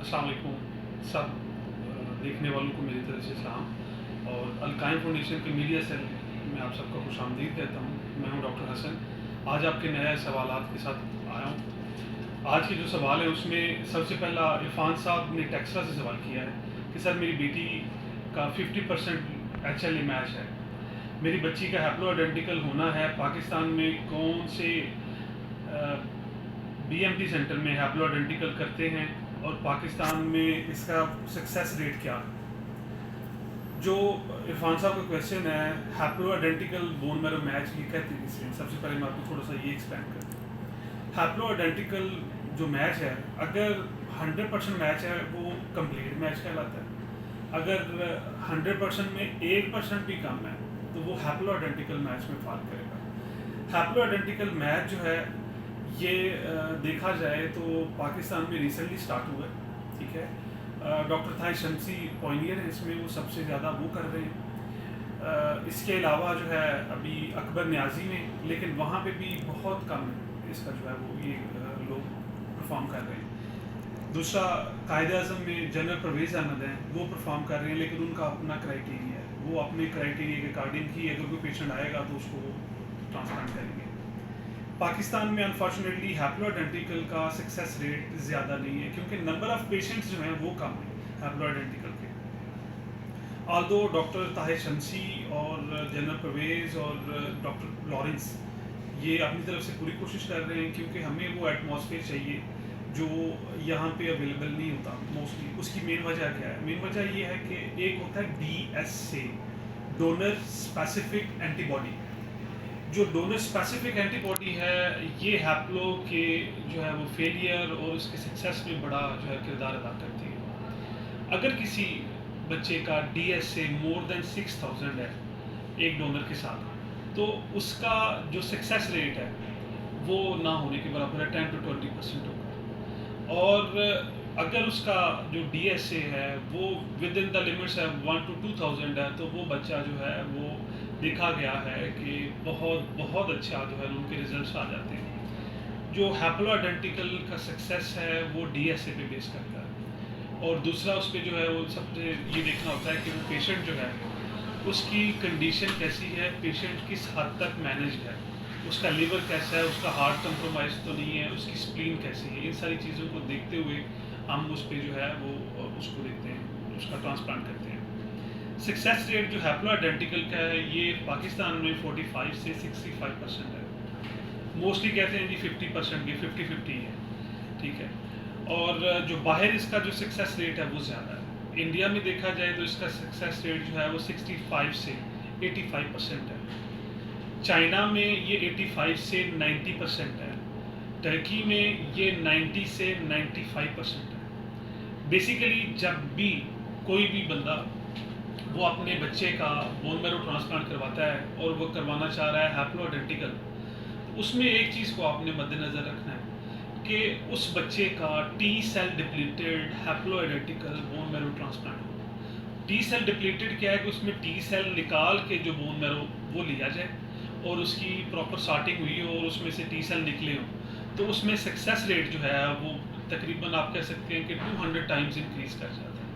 अस्सलाम वालेकुम सब देखने वालों को मेरी तरफ से सलाम और अल-कायम फाउंडेशन के मीडिया सेल में आप सबको खुशामदीद कहता हूँ। मैं हूँ डॉक्टर हसन। आज आपके नए सवालात के साथ आया हूँ। आज के जो सवाल है उसमें सबसे पहला इरफान साहब ने टेक्सला से सवाल किया है कि सर मेरी बेटी का 50% HLA मैच है। मेरी बच्ची का हैप्लो आइडेंटिकल होना है। पाकिस्तान में कौन से BMT सेंटर में हैप्लो आइडेंटिकल करते हैं और पाकिस्तान में इसका सक्सेस रेट क्या है? जो इरफान साहब का क्वेश्चन है haplo identical bone marrow match ये कहते हैं इसे। सबसे पहले मैं आपको थोड़ा सा ये एक्सप्लेन करता हूँ। हैप्लो आइडेंटिकल जो मैच है, अगर 100% मैच है वो कंप्लीट मैच कहलाता है। अगर 100% में 1% भी कम है तो वो हैप्लो आइडेंटिकल मैच में फॉल करेगा। हैप्लो आइडेंटिकल मैच जो है ये देखा जाए तो पाकिस्तान में रिसेंटली स्टार्ट हुआ है, ठीक है। डॉक्टर थाई शमसी पॉइनियर है इसमें, वो सबसे ज़्यादा वो कर रहे हैं। इसके अलावा जो है अभी अकबर न्याजी में, लेकिन वहाँ पे भी बहुत कम इसका जो है वो ये लोग परफॉर्म कर रहे हैं। दूसरा कायदे आज़म में जनरल परवेज़ अहमद हैं, वो परफॉर्म कर रहे हैं, लेकिन उनका अपना क्राइटेरिया है। वो अपने क्राइटेरिया के अकॉर्डिंग ही अगर कोई पेशेंट आएगा तो उसको ट्रांसप्लांट करेंगे। पाकिस्तान में अनफॉर्चुनेटली हैप्लो आइडेंटिकल का सक्सेस रेट ज़्यादा नहीं है क्योंकि नंबर ऑफ़ पेशेंट्स जो हैं वो कम है हैप्लो आइडेंटिकल के। ऑल्दो डॉक्टर ताहिर शमसी और जनरल परवेज़ और डॉक्टर लॉरेंस ये अपनी तरफ से पूरी कोशिश कर रहे हैं क्योंकि हमें वो एटमॉस्फेयर चाहिए जो यहाँ पे अवेलेबल नहीं होता मोस्टली। उसकी मेन वजह क्या है? मेन वजह ये है कि एक होता है DSA, डोनर स्पेसिफिक एंटीबॉडी। जो डोनर स्पेसिफिक एंटीबॉडी है ये हैप्लो के जो है वो फेलियर और उसके सक्सेस में बड़ा जो है किरदार अदा करती है। अगर किसी बच्चे का DSA मोर देन 6000 है एक डोनर के साथ, तो उसका जो सक्सेस रेट है वो ना होने के बराबर है, 10 to 20% होगा। और अगर उसका जो DSA है वो विद इन द लिमिट्स है 1 to 2000 है, तो वो बच्चा जो है वो देखा गया है कि बहुत बहुत अच्छा जो है उनके रिजल्ट्स आ जाते हैं। जो हैप्लो आइडेंटिकल का सक्सेस है वो DSA पे बेस करता है। और दूसरा उस पर जो है वो सबसे ये देखना होता है कि वो पेशेंट जो है उसकी कंडीशन कैसी है, पेशेंट किस हद तक मैनेज्ड है, उसका लीवर कैसा है, उसका हार्ट कंप्रोमाइज़ तो नहीं है, उसकी स्प्लीन कैसी है। इन सारी चीज़ों को देखते हुए हम उस पर जो है वो उसको देखते हैं, उसका ट्रांसप्लांट करते हैं। सक्सेस रेट जो हैप्लो आइडेंटिकल का है ये पाकिस्तान में 45 से 65% है। मोस्टली कहते हैं जी 50% की 50-50 है, ठीक है। और जो बाहर इसका जो सक्सेस रेट है वो ज़्यादा है। इंडिया में देखा जाए तो इसका सक्सेस रेट जो है वो 65 से 85% है। चाइना में ये 85 से 90% है। टर्की में ये 90 से 95% है। बेसिकली जब भी कोई भी बंदा वो अपने बच्चे का बोन मैरो ट्रांसप्लांट करवाता है और वो करवाना चाह रहा है हैप्लो आइडेंटिकल, तो उसमें एक चीज़ को आपने मद्देनज़र रखना है कि उस बच्चे का T cell depleted haploidentical bone marrow transplant हो। T सेल डिप्लीटेड क्या है कि उसमें T सेल निकाल के जो बोन मैरो वो लिया जाए और उसकी प्रॉपर सॉर्टिंग हुई हो और उसमें से T सेल निकले हों, तो उसमें सक्सेस रेट जो है वो तकरीबन आप कह सकते हैं कि 200 टाइम्स इंक्रीज़ कर जाता है।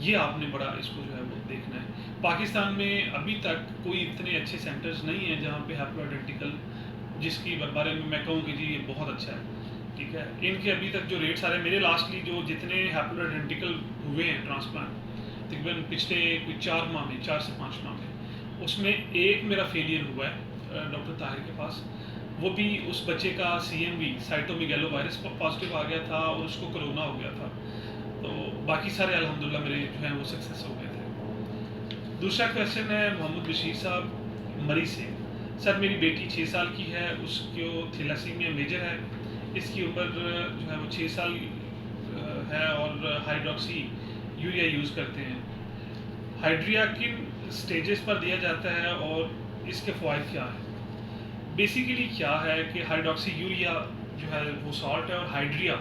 ये आपने बड़ा इसको जो है वो देखना है। पाकिस्तान में अभी तक कोई इतने अच्छे सेंटर्स नहीं हैं जहाँ पे हैप्लो आइडेंटिकल जिसकी बारे में मैं कहूँ कि जी ये बहुत अच्छा है, ठीक है। इनके अभी तक जो रेट्स आ रहे हैं, मेरे लास्टली जो जितने हैप्लो आइडेंटिकल हुए हैं ट्रांसप्लांट तकरीबन पिछले कोई 4 माह में, 4 से 5 माह में, उसमें एक मेरा फेलियर हुआ है डॉक्टर ताहिर के पास। वो भी उस बच्चे का CMV साइटोमेगालोवायरस पॉजिटिव आ गया था और उसको कोरोना हो गया था। तो बाकी सारे अल्हम्दुलिल्लाह मेरे जो हैं वो सक्सेस हो गए थे। दूसरा क्वेश्चन है मोहम्मद बशीर साहब मरी से। सर मेरी बेटी 6 साल की है, उसको थैलेसीमिया मेजर है, इसकी उम्र जो है वो 6 साल है और हाइड्रोक्सी यूरिया यूज़ करते हैं। हाइड्रिया किन स्टेजेस पर दिया जाता है और इसके फ़वाइद क्या हैं? बेसिकली क्या है कि हाइड्रोक्सी यूरिया जो है वो सॉल्ट है और हाइड्रिया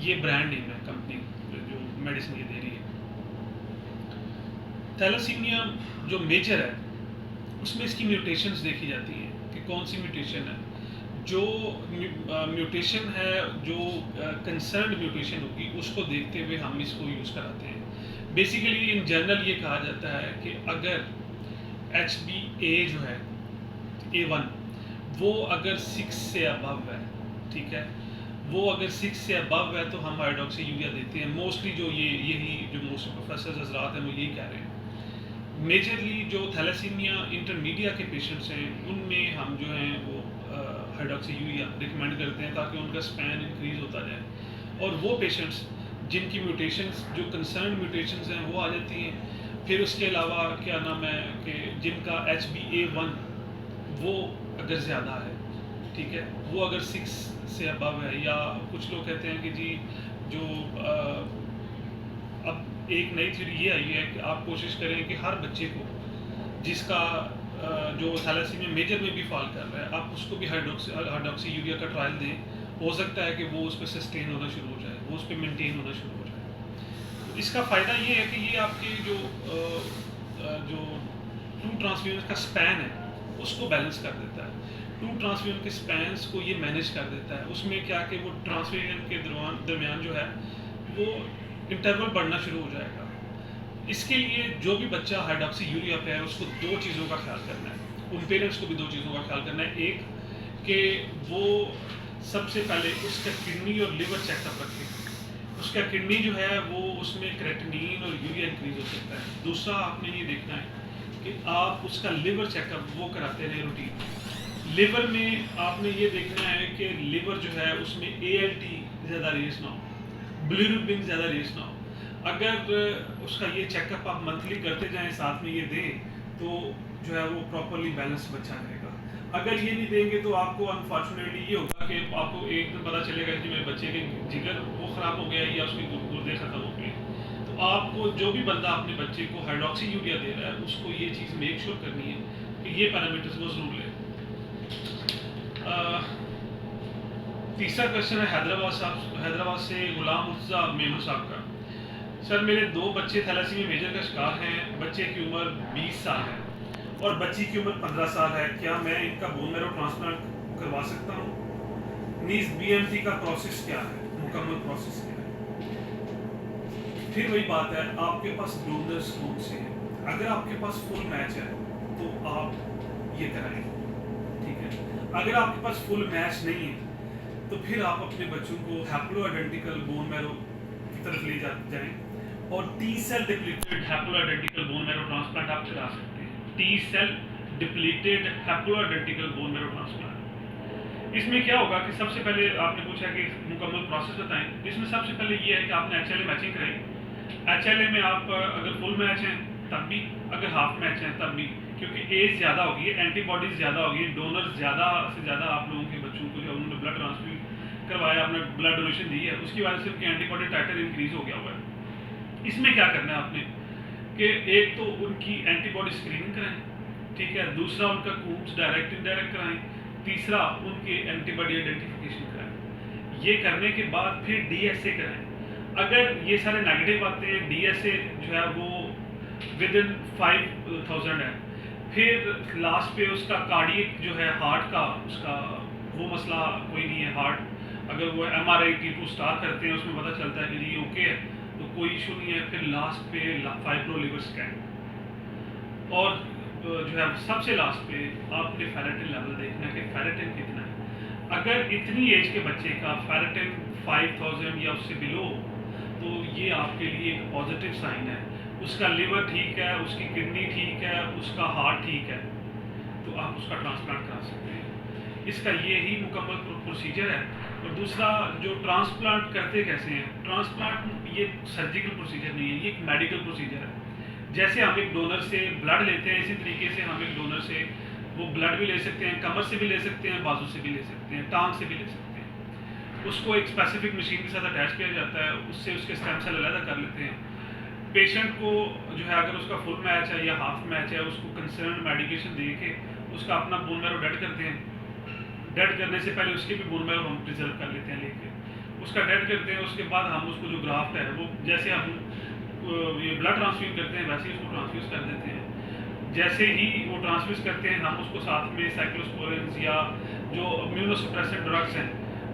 ये ब्रांड नेम है कंपनी जो मेडिसिन ये दे रही है। थैलेसीमिया जो मेजर है उसमें इसकी म्यूटेशंस देखी जाती हैं कि कौन सी म्यूटेशन है। जो म्यूटेशन है, जो कंसर्न म्यूटेशन होगी, उसको देखते हुए हम इसको यूज़ कराते हैं। बेसिकली इन जनरल ये कहा जाता है कि अगर एच बी ए जो है A1, वो अगर 6 से अबव है, ठीक है, वो अगर 6 से अबव है तो हम हाइड्रोक्सी यूरिया देते हैं। मोस्टली जो यही जो मोस्ट प्रोफेसर हजरात हैं वो यही कह रहे हैं। मेजरली जो थैलेसीमिया इंटरमीडिया के पेशेंट्स हैं उनमें हम जो हैं वो हाइड्रोक्सी यूरिया रिकमेंड करते हैं ताकि उनका स्पैन इंक्रीज़ होता जाए। और वो पेशेंट्स जिनकी म्यूटेशंस, जो कंसर्न म्यूटेशंस हैं, वो आ जाती हैं। फिर उसके अलावा क्या नाम है कि जिनका HbA1 वो अगर ज़्यादा है, ठीक है, वो अगर 6 से अबव है, या कुछ लोग कहते हैं कि जी जो अब एक नई थ्योरी ये आई है कि आप कोशिश करें कि हर बच्चे को जिसका जो थैलेसीमिया मेजर में भी फॉल कर रहा है, आप उसको भी हाइड्रोक्सी यूरिया का ट्रायल दें। हो सकता है कि वो उस पर सस्टेन होना शुरू हो जाए, वो उस पर मेनटेन होना शुरू हो जाए। तो इसका फ़ायदा ये है कि ये आपके जो टू ट्रांसफ्यूजन का स्पैन है उसको बैलेंस कर देता है। टू ट्रांसफ्यूजन के स्पैन्स को ये मैनेज कर देता है। उसमें क्या कि वो ट्रांसफ्यूजन के दरमियान जो है वो इंटरवल बढ़ना शुरू हो जाएगा। इसके लिए जो भी बच्चा हाइड्रोक्सी यूरिया पे है उसको दो चीज़ों का ख्याल करना है, उन पेरेंट्स को भी दो चीज़ों का ख्याल करना है। एक कि वो सबसे पहले उसका किडनी और लिवर चेकअप रखें। उसका किडनी जो है वो उसमें क्रेटिनिन और यूरिया इंक्रीज हो सकता है। दूसरा आपने ये देखना है कि आप उसका लिवर चेकअप वो कराते रहें रूटीन। लिवर में आपने ये देखना है कि लिवर जो है उसमें ALT ज़्यादा रेस ना हो, बिलिरुबिन ज़्यादा रेस ना हो। अगर उसका ये चेकअप आप मंथली करते जाएं, साथ में ये दें, तो जो है वो प्रॉपरली बैलेंस बच्चा रहेगा। अगर ये नहीं देंगे तो आपको अनफॉर्चुनेटली ये होगा कि आपको एक दिन पता चलेगा कि मेरे बच्चे के जिगर वो ख़राब हो गया या उसके गुर्दे ख़त्म हो गए। तो आपको जो भी बंदा अपने बच्चे को हाइड्रोक्सी यूरिया दे रहा है उसको ये चीज़ मेक श्योर करनी है कि ये पैरामीटर्स वो ज़रूर ले। तीसरा क्वेश्चन है हैदराबाद से गुलाम मुर्तज़ा मेमन साहब का। सर, मेरे दो बच्चे थैलेसीमिया मेजर का शिकार हैं। बच्चे की उम्र 20 साल है और बच्ची की उम्र 15 साल है। क्या मैं इनका बोन मैरो ट्रांसप्लांट करवा सकता हूँ? नीज BMT का प्रोसेस क्या है, मुकम्मल प्रोसेस क्या है? फिर वही बात है, आपके पास डोनर्स कौन से हैं? अगर आपके पास फुल मैच है तो आप ये कराएं, ठीक है। अगर आपके पास फुल मैच नहीं है तो फिर आप अपने बच्चों को हैप्लो आइडेंटिकल बोन मैरो की तरफ ले जाएं और T cell depleted haploidentical bone marrow transplant आप करा सकते हैं। T cell depleted haploidentical bone marrow transplant. इसमें क्या होगा कि सबसे पहले आपने पूछा कि मुकम्मल प्रोसेस बताएं। इसमें सबसे पहले ये है कि आपने HLA मैचिंग कराई। HLA में आप अगर फुल मैच हैं तब भी, अगर हाफ मैच हैं तब भी, क्योंकि एज ज़्यादा होगी, एंटीबॉडीज ज़्यादा होगी, डोनर ज़्यादा से ज़्यादा आप लोगों के बच्चों को जो उन्होंने ब्लड ट्रांसफ्यूज करवाया, आपने ब्लड डोनेशन दी है, उसकी वजह से उनकी एंटीबॉडी टाइटर इंक्रीज हो गया हुआ है। इसमें क्या करना है आपने कि एक तो उनकी एंटीबॉडी स्क्रीनिंग कराएं, ठीक है, दूसरा उनका कूम्स डायरेक्ट इनडायरेक्ट कराएं, तीसरा उनके एंटीबॉडी आइडेंटिफिकेशन कराएं। ये करने के बाद फिर DSA कराएं। अगर ये सारे नेगेटिव आते हैं, DSA जो है वो विद इन 5000 है। फिर लास्ट पे उसका कार्डियक जो है हार्ट का, उसका वो मसला कोई नहीं है। हार्ट अगर वो MRI T2 स्टार करते हैं उसमें पता चलता है कि जी ओके है तो कोई इशू नहीं है। फिर लास्ट पे फाइब्रो लिवर स्कैन और जो है सबसे लास्ट पे आपने फेरेटिन लेवल देखना है कि फेरेटिन कितना है। अगर इतनी एज के बच्चे का फेरेटिन 5000 या उससे बिलो तो ये आपके लिए एक पॉजिटिव साइन है। उसका लिवर ठीक है, उसकी किडनी ठीक है, उसका हार्ट ठीक है, तो आप उसका ट्रांसप्लांट करा सकते हैं। इसका ये ही मुकम्मल प्रोसीजर है। और दूसरा जो ट्रांसप्लांट करते कैसे हैं, ट्रांसप्लांट ये सर्जिकल प्रोसीजर नहीं है, ये एक मेडिकल प्रोसीजर है। जैसे हम एक डोनर से ब्लड लेते हैं, इसी तरीके से हम एक डोनर से वो ब्लड भी ले सकते हैं, कमर से भी ले सकते हैं, बाजू से भी ले सकते हैं, टांग से भी ले सकते हैं। उसको एक स्पेसिफिक मशीन के साथ अटैच किया जाता है, उससे उसके स्टेम सेल अलग कर लेते हैं। पेशेंट को जो है अगर उसका फुल मैच है या हाफ मैच है, उसको कंसर्न मेडिकेशन दे के उसका अपना बोन मैरो डेड करते हैं। डेड करने से पहले उसके भी बोन मैरो हम प्रिजर्व कर लेते हैं लेके, उसका डेड करते हैं। उसके बाद हम उसको जो ग्राफ्ट है वो जैसे हम ये ब्लड ट्रांसफ्यूज करते हैं वैसे ही उसको ट्रांसफ्यूज कर देते हैं। जैसे ही वो ट्रांसमिट करते हैं, हम उसको साथ में साइक्लोस्पोरिन्स या जो इम्यूनोसप्रेसेंट ड्रग्स हैं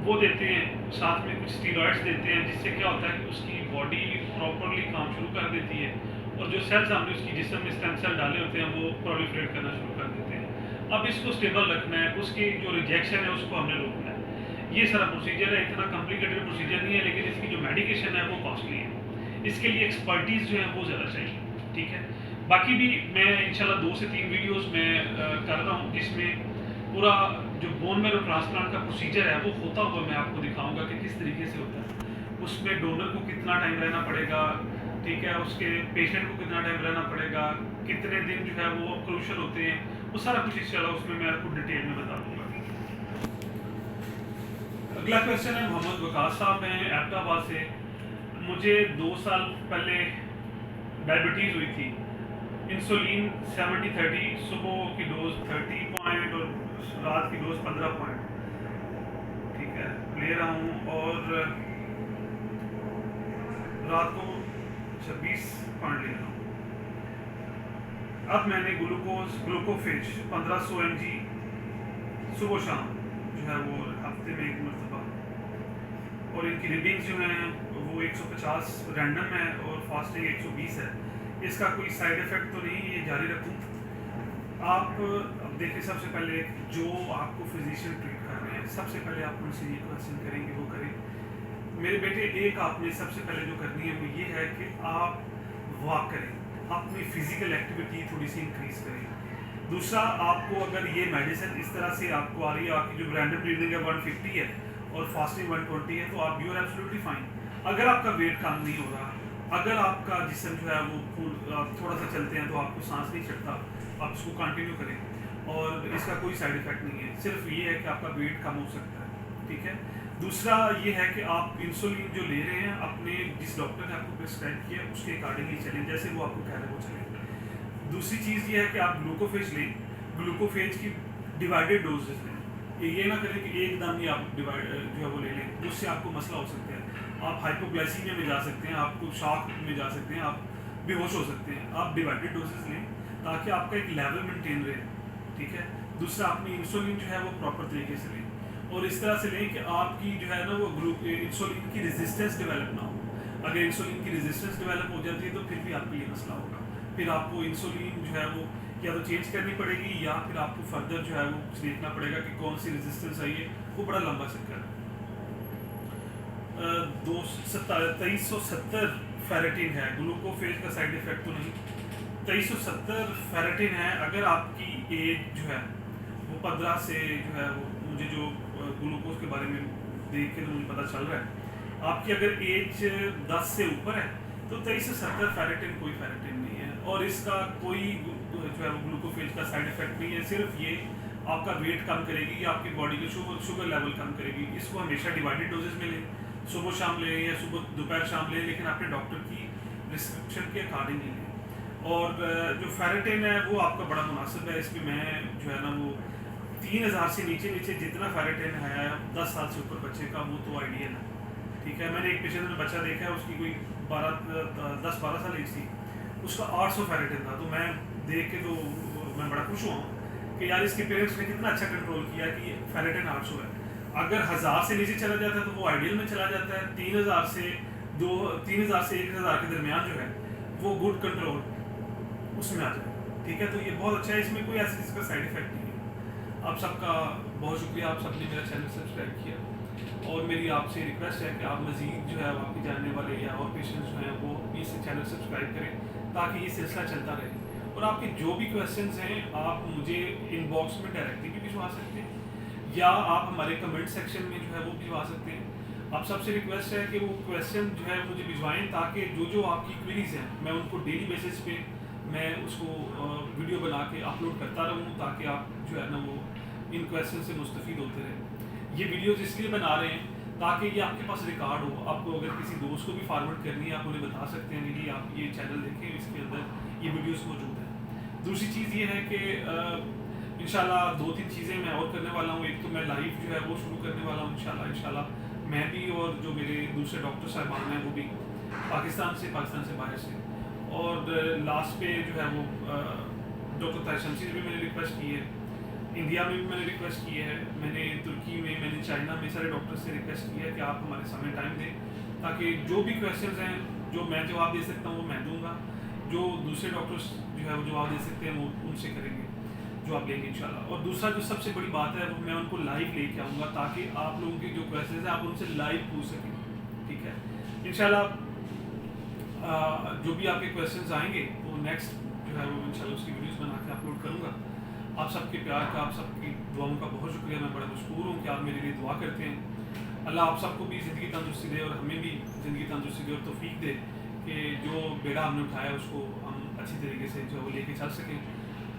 वो देते हैं, साथ में कुछ स्टीरॉइड्स देते हैं, जिससे क्या होता है कि उसकी बॉडी प्रॉपरली काम शुरू कर देती है और जो सेल्स हमने उसकी जिस्म में स्टेम सेल डाले होते हैं वो प्रोलिफरेट करना शुरू कर देते हैं। अब इसको स्टेबल रखना है, उसकी जो रिजेक्शन है उसको हमने रोकना है। ये सारा प्रोसीजर है, इतना कॉम्प्लिकेटेड प्रोसीजर नहीं है, लेकिन इसकी जो मेडिकेशन है वो कॉस्टली है। इसके लिए एक्सपर्टीज़ जो है वो ज़्यादा चाहिए, ठीक है। बाकी भी मैं इंशाल्लाह 2 से 3 वीडियोस में कर रहा हूँ, जिसमें पूरा जो बोन मैरो ट्रांसप्लांट का प्रोसीजर है वो होता हुआ मैं आपको दिखाऊंगा कि किस तरीके से होता है। उसमें डोनर को कितना टाइम रहना पड़ेगा, ठीक है, उसके पेशेंट को कितना टाइम रहना पड़ेगा, कितने दिन जो है वो क्रूशल होते हैं, वो सारा कुछ इंशाल्लाह उसमें मैं आपको डिटेल में बता दूंगा। अगला क्वेश्चन है, मोहम्मद वकास साहब हैं एबटाबाद से। मुझे 2 साल पहले डायबिटीज़ हुई थी, इंसुलिन 70-30, सुबह की डोज 30 पॉइंट और रात की डोज 15 पॉइंट, ठीक है, ले रहा हूँ, और रात को 26 पॉइंट ले रहा हूँ। अब मैंने ग्लूकोफेज 1500 mg सुबह शाम जो है वो हफ्ते में 1 मरतबा, और इनकी रीडिंग्स जो हैं वो 150 रैंडम है और फास्टिंग 120 है। इसका कोई साइड इफ़ेक्ट तो नहीं, ये जारी रखूँ? आप अब देखिए, सबसे पहले जो आपको फिजिशियन ट्रीट कर रहे हैं, सबसे पहले आप उनसे ये क्वेश्चन करेंगे, वो करें मेरे बेटे, एक आपने सबसे पहले जो करनी है वो ये है कि आप वॉक करें, अपनी फिजिकल एक्टिविटी थोड़ी सी इंक्रीज करें। दूसरा, आपको अगर ये मेडिसिन इस तरह से आपको आ रही है, आपकी जो रैंडम रीडिंग है 150 है और फास्टिंग 120 है, तो आप यू आर एब्सोल्युटली फाइन। अगर आपका वेट कम नहीं हो रहा, अगर आपका जिस्म जो है वो आप थोड़ा सा चलते हैं तो आपको सांस नहीं चढ़ता, आप इसको कंटिन्यू करें और इसका कोई साइड इफेक्ट नहीं है, सिर्फ ये है कि आपका वेट कम हो सकता है, ठीक है। दूसरा ये है कि आप इंसुलिन जो ले रहे हैं, अपने जिस डॉक्टर ने आपको प्रिस्क्राइब किया उसके अकॉर्डिंगली चलें, जैसे वो आपको कह रहे हैं वो चलें। दूसरी चीज़ ये है कि आप ग्लूकोफेज लें, ग्लूकोफेज की डिवाइडेड डोजेज लें। ये ना करें कि एकदम ही आप डिवाइड जो है वो ले लें, जिससे आपको मसला हो सकता है। आप हाइपोग्लाइसीमिया में जा सकते हैं, आपको शॉक में जा सकते हैं, आप बेहोश हो सकते हैं। आप डिवाइडेड डोजेज लें ताकि आपका एक लेवल मेंटेन रहे, ठीक है। दूसरा, अपनी इंसुलिन जो है वो प्रॉपर तरीके से लें और इस तरह से लें कि आपकी जो है ना वो इंसुलिन की रेजिस्टेंस डेवलप ना हो। अगर इंसुलिन की रेजिस्टेंस डेवलप हो जाती है तो फिर भी आपके लिए मसला होगा, फिर आपको इंसुलिन जो है वो या तो चेंज करनी पड़ेगी या फिर आपको फर्दर जो है वो देखना पड़ेगा कि कौन सी रेजिस्टेंस आई है। वो बड़ा लंबा चक्कर है। 2370 फेरेटिन है, ग्लूकोफेज का साइड इफेक्ट तो नहीं। 2370 फेरेटिन है। अगर आपकी एज जो है वो 15 से जो है वो, मुझे जो ग्लूकोज के बारे में देख के तो मुझे पता चल रहा है, आपकी अगर एज 10 से ऊपर है तो 2370 फेरेटिन कोई फेरेटिन नहीं है और इसका कोई जो है वो ग्लूकोफेज का साइड इफेक्ट नहीं है। सिर्फ ये आपका वेट कम करेगी या आपकी बॉडी के शुगर लेवल कम करेगी। इसको हमेशा डिवाइडेड डोजेज में लें, सुबह शाम लें या सुबह दोपहर शाम लें, लेकिन अपने डॉक्टर की प्रिस्क्रिप्शन के अकॉर्डिंग ही लें। और जो फेरेटिन है वो आपका बड़ा मुनासिब है। इसमें मैं जो है ना वो 3000 से नीचे जितना फेरेटिन है 10 साल से ऊपर बच्चे का, वो तो आइडियल है, ठीक है। मैंने एक पिछले दिन बच्चा देखा है, उसकी कोई 10-12 साल एज थी, उसका 800 फेरेटिन था। तो मैं देख के तो मैं बड़ा खुश हुआ कि यार इसके पेरेंट्स ने कितना अच्छा कंट्रोल किया कि फेरेटिन 800 है। अगर 1000 से नीचे चला जाता है तो वो आइडियल में चला जाता है। 3000 से 1000 के दरमियान जो है वो गुड कंट्रोल उसमें आ जाए, ठीक है। तो ये बहुत अच्छा है, इसमें कोई ऐसी चीज़ का साइड इफेक्ट नहीं है। आप सबका बहुत शुक्रिया, आप सबने मेरा चैनल सब्सक्राइब किया और मेरी आपसे रिक्वेस्ट है कि आप मज़ीद जो है आपके जानने वाले या और पेशेंट्स जो हैं वो इस चैनल सब्सक्राइब करें ताकि ये सिलसिला चलता रहे। और आपके जो भी क्वेश्चंस हैं आप मुझे इनबॉक्स में डायरेक्टली भी भिजवा सकते हैं या आप हमारे कमेंट सेक्शन में जो है वो भिजवा सकते हैं। आप सबसे रिक्वेस्ट है कि वो क्वेश्चन जो है मुझे भिजवाएं ताकि जो आपकी क्वेरीज हैं मैं उनको डेली बेसिस पे मैं उसको वीडियो बना के अपलोड करता रहूँ ताकि आप जो है ना वो इन क्वेश्चन से मुस्तफ़ीद होते रहें। ये वीडियोज़ इसलिए बना रहे हैं ताकि ये आपके पास रिकॉर्ड हो। आपको अगर किसी दोस्त को भी फॉरवर्ड करनी है आप उन्हें बता सकते हैं कि आप ये चैनल देखें, इसके अंदर ये वीडियोस मौजूद हैं। दूसरी चीज़ ये है कि इंशाल्लाह 2-3 चीज़ें मैं और करने वाला हूँ। एक तो मैं लाइव जो है वो शुरू करने वाला हूँ इंशाल्लाह मैं भी और जो मेरे दूसरे डॉक्टर साहबान हैं वो भी पाकिस्तान से बाहर से। और लास्ट पे जो है वो डॉक्टर ताशमसी से भी मैंने रिक्वेस्ट की है, इंडिया में भी मैंने रिक्वेस्ट की है, मैंने तुर्की में, मैंने चाइना में सारे डॉक्टर से रिक्वेस्ट की है कि आप हमारे समय टाइम दें, ताकि जो भी क्वेश्चंस हैं जो मैं जवाब दे सकता हूँ वो मैं दूंगा, जो दूसरे डॉक्टर्स जो है वो जवाब दे सकते हैं वो उनसे करेंगे, जो आप लेंगे इंशाल्लाह। और दूसरा जो सबसे बड़ी बात है वो मैं उनको लाइव लेके आऊँगा, ताकि आप लोगों के जो क्वेश्चन हैं आप उनसे लाइव पूछ सकें, ठीक है इंशाल्लाह। जो भी आपके क्वेश्चंस आएंगे वो नेक्स्ट जो है वो इंशाल्लाह उसकी वीडियोस बना के अपलोड करूँगा। आप सबके प्यार का, आप सबकी दुआओं का बहुत शुक्रिया, मैं बड़ा मशकूर हूँ कि आप मेरे लिए दुआ करते हैं। अल्लाह आप सबको भी ज़िंदगी तंदुरुस्ती दे और हमें भी ज़िंदगी तंदुरुस्ती दे और तौफीक दे कि जो बेड़ा हमने उठाया उसको हम अच्छी तरीके से जो है वो लेके चल सकें।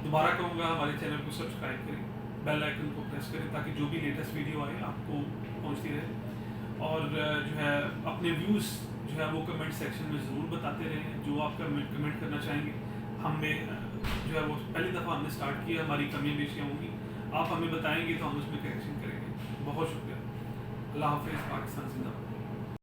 दोबारा कहूँगा हमारे चैनल को सब्सक्राइब करें, बेल आइकन को प्रेस करें, ताकि जो भी लेटेस्ट वीडियो आए आपको पहुँचती रहे। और जो है अपने व्यूज़ जो है वो कमेंट सेक्शन में ज़रूर बताते रहें, जो आप कमेंट करना चाहेंगे। हमें जो है वो पहली दफ़ा हमने स्टार्ट किया, हमारी कमियाँ बेशियाँ होंगी, आप हमें बताएंगे तो हम उसमें करेक्शन करेंगे। बहुत शुक्रिया। अल्लाह हाफ़िज़। पाकिस्तान जिंदाबाद।